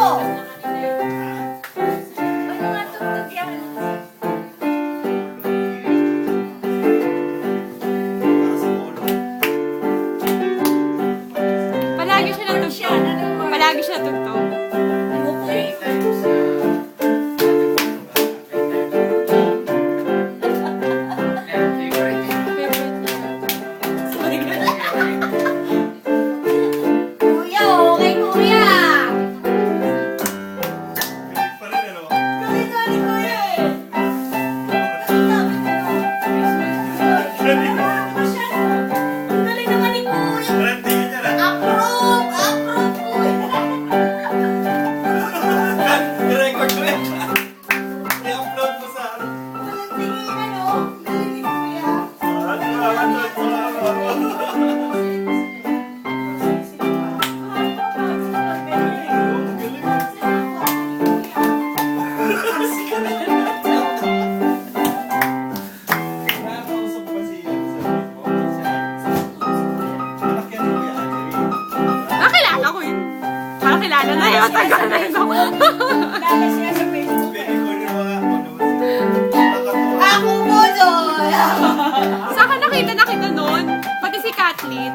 Ano nga tugtog yan? Palagi siya natugtog. Palagi siya natugtog. Kuya, okay kuya. Galing kuya eh. Ang galing naman ni kuya. Approve! Approve kuya. I-record ko yan. I-upload mo sa ano. Walang tinginan oh. Ang galing ni kuya. Nakakausap pa si anak yan ni Kuya Anthony. Nakilala ko yun. Parang kilala na yun. Tagal na yun ako. Lala siya sa Facebook. Pwede ko rin mga nakatuwa. Ako mo doon. Saan ka nakita noon? Pati si Kathleen.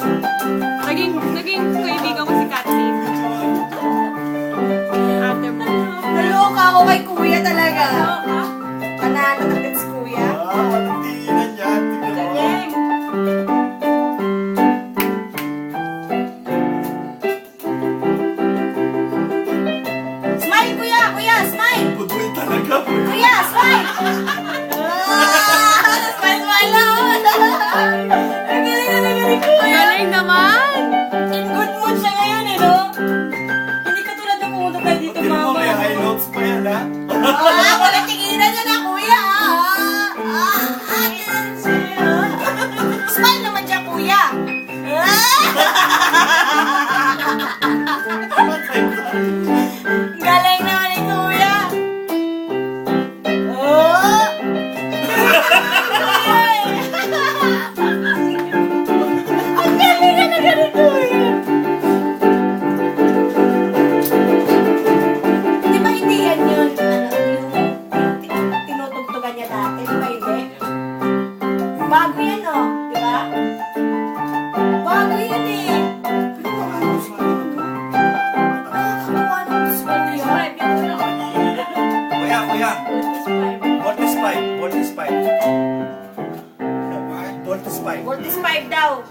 Naging kaibigan ko si Kathleen. Ate mo. Naloka ako kay kuya talaga. Panalo ng gets kuya. Walang tinginan yan. Tignan mo. Smile kuya! Kuya, smile! Goodwill talaga. Kuya, smile! Smile, smile na! Ang galing na nagaling kuya! Galing naman! In good mood siya ngayon eh, no? Hindi ka tulad ng pumunta tayo dito, Tignan mo mama. kaya high notes pa yan ha. Wala tinginan niya na, kuya! Smile naman siya, kuya! Galing naman ni kuya! Ang galing na nagaling kuya! Di ba hindi yan yun? Yung tinutugtugan niya dati, di ba hindi? Bago yan, oh. Di ba? Bago yan eh. Kuya, kuya. Voltes 5. Voltes 5. Voltes 5. Voltes 5 daw.